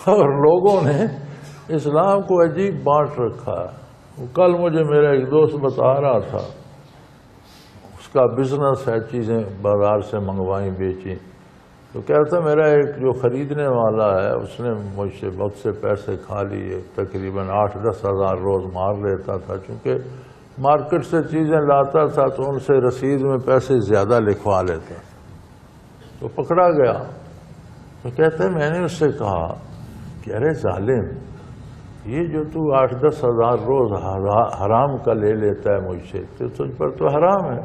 اور لوگوں نے اسلام کو عجیب بانٹ رکھا ہے۔ کل مجھے میرا ایک دوست بتا رہا تھا، اس کا بزنس ہے، چیزیں بازار سے منگوائیں بیچیں، تو کہتا میرا ایک جو خریدنے والا ہے اس نے مجھ سے بہت سے پیسے کھا لیے، تقریباً 8-10 ہزار روز مار لیتا تھا، چونکہ مارکیٹ سے چیزیں لاتا تھا تو ان سے رسید میں پیسے زیادہ لکھوا لیتا تھا، تو پکڑا گیا۔ تو کہتے ہیں میں نے اس سے کہا کہ ارے ظالم، یہ جو تو 8-10 ہزار روز حرام کا لے لیتا ہے مجھ سے، تو تجھ پر تو حرام ہے،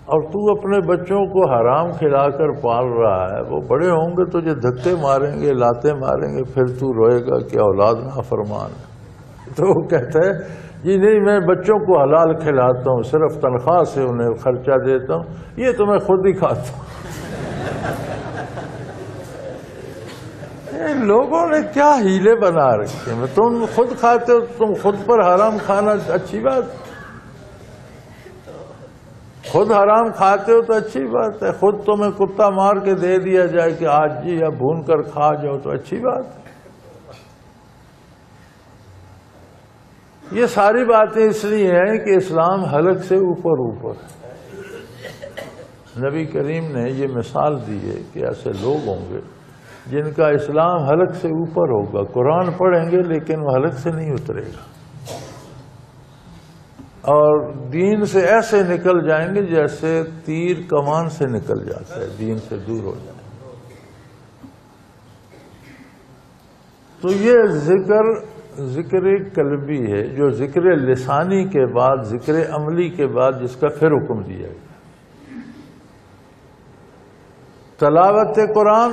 اور تو اپنے بچوں کو حرام کھلا کر پال رہا ہے، وہ بڑے ہوں گے تجھے دھکے ماریں گے، لاتے ماریں گے، پھر تو روئے گا کہ اولاد نافرمان ہے۔ تو وہ کہتا ہے جی نہیں، میں بچوں کو حلال کھلاتا ہوں، صرف تنخواہ سے انہیں خرچہ دیتا ہوں، یہ تو میں خود ہی کھاتا ہوں۔ لوگوں نے کیا ہیلے بنا رکھے ہیں، تم خود کھاتے ہو، تم خود پر حرام کھانا اچھی بات، خود حرام کھاتے ہو تو اچھی بات ہے، خود تمہیں کتا مار کے دے دیا جائے کہ آج جی یا بھون کر کھا جاؤ تو اچھی بات ہے۔ یہ ساری باتیں اس لیے ہیں کہ اسلام حلق سے اوپر اوپر ہے۔ نبی کریم نے یہ مثال دی ہے کہ ایسے لوگ ہوں گے جن کا اسلام حلق سے اوپر ہوگا، قرآن پڑھیں گے لیکن وہ حلق سے نہیں اترے گا، اور دین سے ایسے نکل جائیں گے جیسے تیر کمان سے نکل جاتا ہے، دین سے دور ہو جائیں۔ تو یہ ذکر قلبی ہے، جو ذکر لسانی کے بعد، ذکر عملی کے بعد جس کا پھر حکم دیا گیا۔ تلاوت قرآن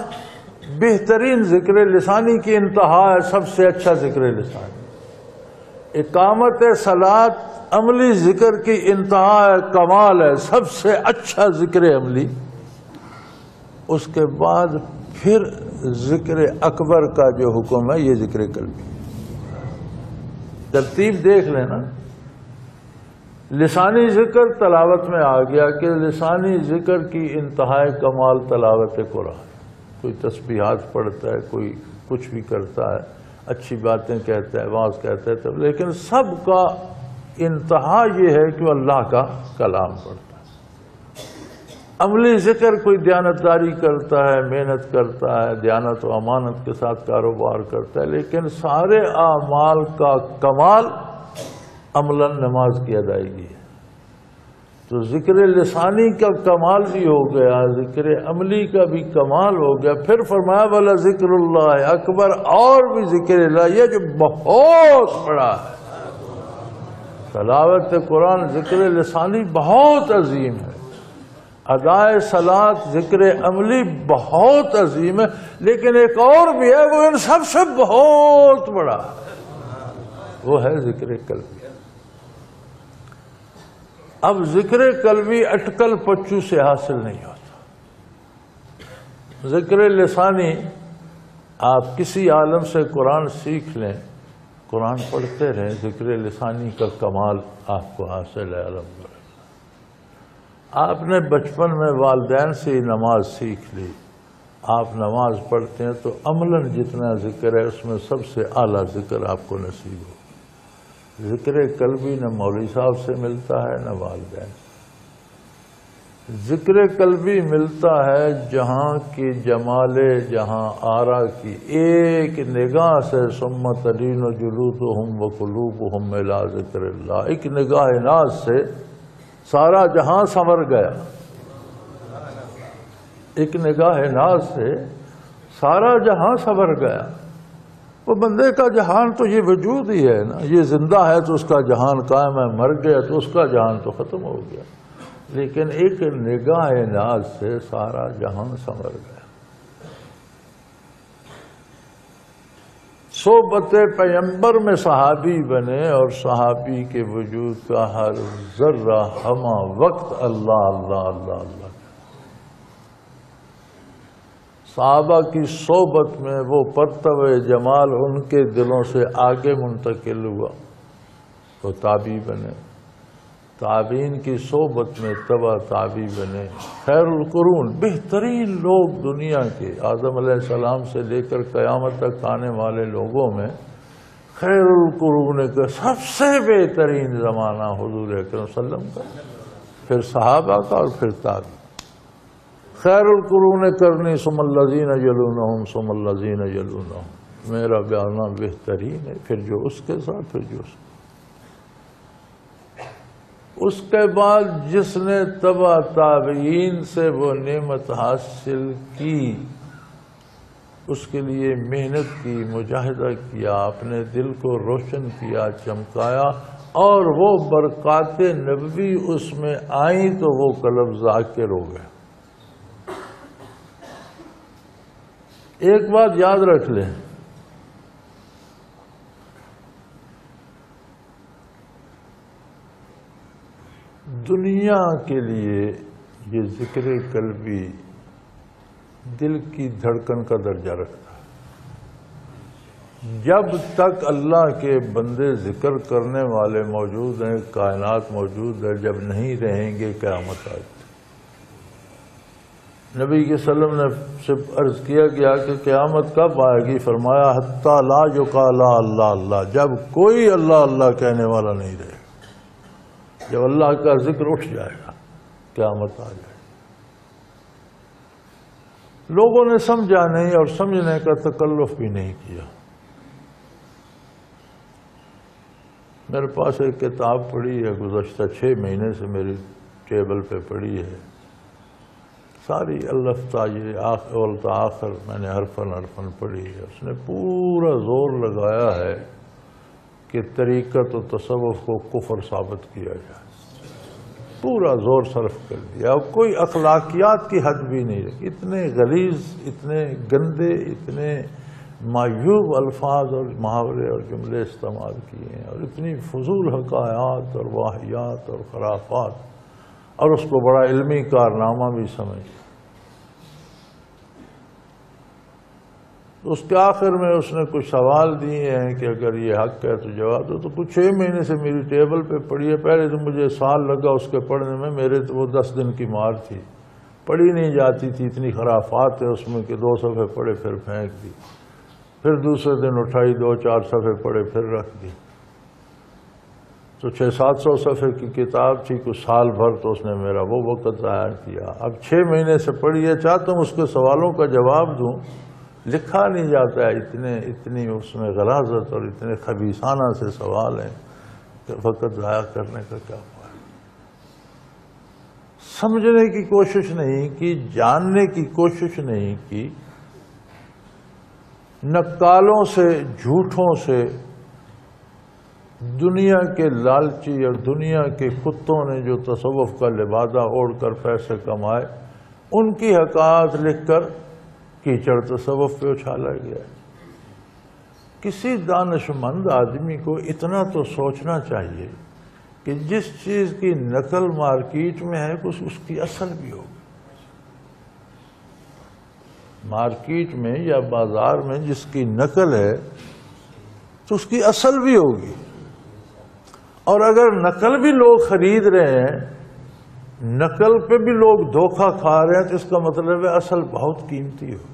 بہترین ذکر لسانی کی انتہا ہے، سب سے اچھا ذکر لسانی۔ اقامت صلاۃ عملی ذکر کی انتہا ہے، کمال ہے، سب سے اچھا ذکر عملی۔ اس کے بعد پھر ذکر اکبر کا جو حکم ہے یہ ذکر قلبی۔ ترتیب دیکھ لینا، لسانی ذکر تلاوت میں آ گیا کہ لسانی ذکر کی انتہائی کمال تلاوت قرآن۔ کوئی تسبیحات پڑھتا ہے، کوئی کچھ بھی کرتا ہے، اچھی باتیں کہتا ہے، واعظ کہتا ہے، لیکن سب کا انتہا یہ ہے کہ وہ اللہ کا کلام پڑھتا ہے۔ عملی ذکر کوئی دیانتداری کرتا ہے، محنت کرتا ہے، دیانت و امانت کے ساتھ کاروبار کرتا ہے، لیکن سارے اعمال کا کمال عملاً نماز کی ادائیگی ہے۔ تو ذکر لسانی کا کمال بھی ہو گیا، ذکر عملی کا بھی کمال ہو گیا۔ پھر فرمایا والا ذکر اللہ اکبر، اور بھی ذکر اللہ یہ جو بہت بڑا ہے۔ تلاوت قرآن ذکر لسانی بہت عظیم ہے، ادائے صلاۃ ذکر عملی بہت عظیم ہے، لیکن ایک اور بھی ہے، وہ ان سب سے بہت بڑا ہے، وہ ہے ذکر قلبی۔ اب ذکر قلبی اٹکل پچو سے حاصل نہیں ہوتا۔ ذکر لسانی آپ کسی عالم سے قرآن سیکھ لیں، قرآن پڑھتے رہیں، ذکر لسانی کا کمال آپ کو حاصل ہے الحمدللہ۔ آپ نے بچپن میں والدین سے ہی نماز سیکھ لی، آپ نماز پڑھتے ہیں تو عملاً جتنا ذکر ہے اس میں سب سے اعلیٰ ذکر آپ کو نصیب ہو۔ ذکر قلبی نہ مولوی صاحب سے ملتا ہے نہ والدین۔ ذکر قلبی ملتا ہے جہاں کی جمال جہاں آرا کی ایک نگاہ سے، ثم تلین جلودہم وقلوبہم الی ذکر اللہ، ایک نگاہ ناز سے سارا جہاں سنور گیا۔ ایک نگاہ ناز سے سارا جہاں سنور گیا۔ وہ بندے کا جہان تو یہ وجود ہی ہے نا، یہ زندہ ہے تو اس کا جہان قائم ہے، مر گیا تو اس کا جہان تو ختم ہو گیا، لیکن ایک نگاہ ناز سے سارا جہان سنور گیا۔ صحبت پیغمبر میں صحابی بنے، اور صحابی کے وجود کا ہر ذرہ ہمہ وقت اللہ اللہ اللہ اللہ۔ صحابہ کی صحبت میں وہ پرتو جمال ان کے دلوں سے آگے منتقل ہوا، وہ تابعی بنے، تابعین کی صحبت میں تبع تابعی بنے. خیر القرون، بہترین لوگ دنیا کے، آدم علیہ السلام سے لے کر قیامت تک آنے والے لوگوں میں خیر القرون کا سب سے بہترین زمانہ حضور اکرم صلی اللہ علیہ وسلم کا، پھر صحابہ کا اور پھر تابعین. خیر القرون کرنی ثم الذین یلونہم ثم الذین یلونہم، میرا بیانہ بہترین ہے، پھر جو اس کے ساتھ، پھر جو اس کے بعد جس نے تبع تابعین سے وہ نعمت حاصل کی، اس کے لیے محنت کی، مجاہدہ کیا، اپنے دل کو روشن کیا، چمکایا، اور وہ برکات نبوی اس میں آئیں تو وہ قلب ذاکر ہو گئے. ایک بات یاد رکھ لیں، دنیا کے لیے یہ ذکر قلبی دل کی دھڑکن کا درجہ رکھتا ہے. جب تک اللہ کے بندے ذکر کرنے والے موجود ہیں، کائنات موجود ہے، جب نہیں رہیں گے قیامت آئے. نبی کے صلی اللہ علیہ وسلم نے سے عرض کیا گیا کہ قیامت کب آئے گی؟ فرمایا حتی لا یقال اللہ اللہ، جب کوئی اللہ اللہ کہنے والا نہیں رہے. جب اللہ کا ذکر اٹھ جائے گا قیامت آ جائے. لوگوں نے سمجھا نہیں اور سمجھنے کا تکلف بھی نہیں کیا. میرے پاس ایک کتاب پڑی ہے، گزشتہ 6 مہینے سے میری ٹیبل پہ پڑی ہے، ساری الف تا یہ اول تا آخر میں نے حرفن پڑھی ہے. اس نے پورا زور لگایا ہے کہ طریقت و تصوف کو کفر ثابت کیا جائے. پورا زور صرف کر دیا، اور کوئی اخلاقیات کی حد بھی نہیں رکھی. اتنے غلیظ، اتنے گندے، اتنے معیوب الفاظ اور محاورے اور جملے استعمال کیے ہیں، اور اتنی فضول حکایات اور واہیات اور خرافات، اور اس کو بڑا علمی کارنامہ بھی سمجھ. اس کے آخر میں اس نے کچھ سوال دیے ہیں کہ اگر یہ حق ہے تو جواب دو. تو کچھ 6 مہینے سے میری ٹیبل پہ پڑھی ہے. پہلے تو مجھے سال لگا اس کے پڑھنے میں، میرے تو وہ 10 دن کی مار تھی، پڑھی نہیں جاتی تھی، اتنی خرافات ہے اس میں کہ 2 صفحے پڑھے پھر پھینک دی، پھر دوسرے دن اٹھائی 2-4 صفحے پڑھے پھر رکھ دی. تو 600-700 صفحے کی کتاب تھی، کچھ سال بھر تو اس نے میرا وہ وقت ضائع کیا. اب 6 مہینے سے پڑھی ہے، چاہتا ہوں اس کے سوالوں کا جواب دوں، لکھا نہیں جاتا ہے. اتنی اس میں غلاظت اور اتنے خبیثانہ سے سوال ہیں کہ وقت ضائع کرنے کا کیا فائدہ. سمجھنے کی کوشش نہیں کی، جاننے کی کوشش نہیں کی. نقالوں سے، جھوٹوں سے، دنیا کے لالچی اور دنیا کے کتوں نے جو تصوف کا لبادہ اوڑھ کر پیسے کمائے، ان کی حقائق لکھ کر کیچڑ تصوف پہ اچھالا گیا. کسی دانش مند آدمی کو اتنا تو سوچنا چاہیے کہ جس چیز کی نقل مارکیٹ میں ہے اس کی اصل بھی ہوگی. مارکیٹ میں یا بازار میں جس کی نقل ہے تو اس کی اصل بھی ہوگی. اور اگر نقل بھی لوگ خرید رہے ہیں، نقل پہ بھی لوگ دھوکہ کھا رہے ہیں، تو اس کا مطلب ہے اصل بہت قیمتی ہو.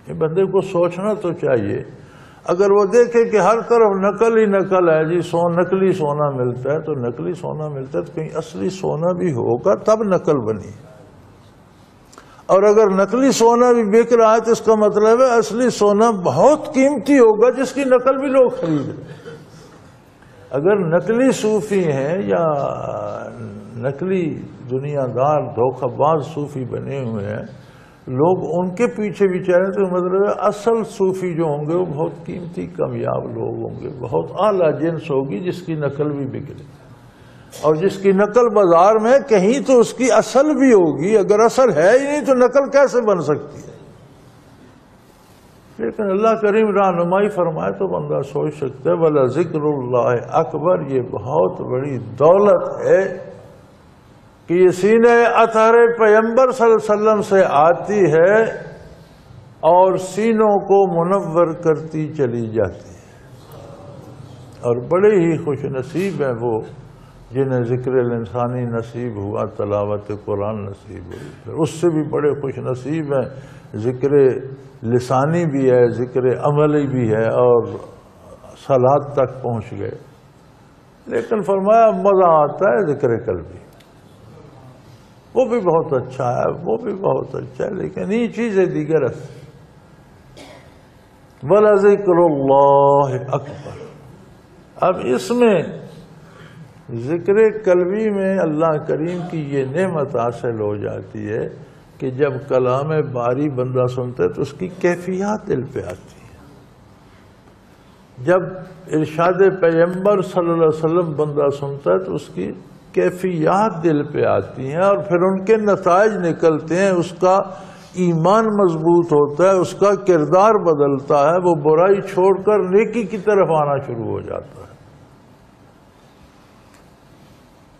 یہ بندے کو سوچنا تو چاہیے. اگر وہ دیکھے کہ ہر طرف نقل ہی نقل ہے، جی نقلی سونا ملتا ہے، تو نقلی سونا ملتا ہے تو کہیں اصلی سونا بھی ہوگا تب نقل بنی. اور اگر نقلی سونا بھی بک رہا ہے تو اس کا مطلب ہے اصلی سونا بہت قیمتی ہوگا جس کی نقل بھی لوگ خرید رہے ہیں. اگر نقلی صوفی ہیں یا نقلی دنیا دار دھوکہ باز صوفی بنے ہوئے ہیں، لوگ ان کے پیچھے بھی چاہ رہے ہیں، تو مطلب ہے اصل صوفی جو ہوں گے وہ بہت قیمتی کامیاب لوگ ہوں گے، بہت اعلیٰ جنس ہوگی جس کی نقل بھی بکے. اور جس کی نقل بازار میں کہیں تو اس کی اصل بھی ہوگی. اگر اصل ہے ہی نہیں تو نقل کیسے بن سکتی ہے؟ لیکن اللہ کریم رہنمائی فرمائے تو بندہ سوچ سکتا ہے وَلَا ذِكْرُ اللَّهِ اکبر. یہ بہت بڑی دولت ہے کہ یہ سینہ اطہر پیغمبر صلی اللہ علیہ وسلم سے آتی ہے اور سینوں کو منور کرتی چلی جاتی ہے. اور بڑے ہی خوش نصیب ہیں وہ جنہیں ذکر الانسانی نصیب ہوا تلاوت قرآن نصیب ہوئی، پھر اس سے بھی بڑے خوش نصیب ہیں ذکر لسانی بھی ہے، ذکر عملی بھی ہے اور صلات تک پہنچ گئے۔ لیکن فرمایا مزہ آتا ہے ذکر قلبی، وہ بھی بہت اچھا ہے، وہ بھی بہت اچھا ہے، لیکن یہ چیزیں دیگر ہے۔ وَلَذِكْرُ اللَّهِ اکبر۔ اب اس میں ذکر قلبی میں اللہ کریم کی یہ نعمت حاصل ہو جاتی ہے کہ جب کلام باری بندہ سنتا ہے تو اس کی کیفیات دل پہ آتی ہے۔ جب ارشاد پیغمبر صلی اللہ علیہ وسلم بندہ سنتا ہے تو اس کی کیفیات دل پہ آتی ہیں اور پھر ان کے نتائج نکلتے ہیں، اس کا ایمان مضبوط ہوتا ہے، اس کا کردار بدلتا ہے، وہ برائی چھوڑ کر نیکی کی طرف آنا شروع ہو جاتا ہے۔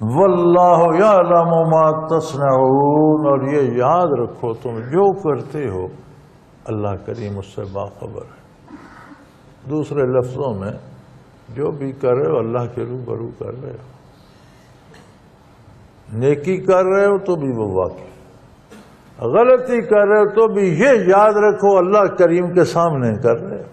واللہ یعلم ما تصنعون، اور یہ یاد رکھو تم جو کرتے ہو اللہ کریم اس سے باخبر ہے۔ دوسرے لفظوں میں جو بھی کر رہے ہو اللہ کے روبرو کر رہے ہو، نیکی کر رہے ہو تو بھی وہ واقف، غلطی کر رہے ہو تو بھی یہ یاد رکھو اللہ کریم کے سامنے کر رہے ہو۔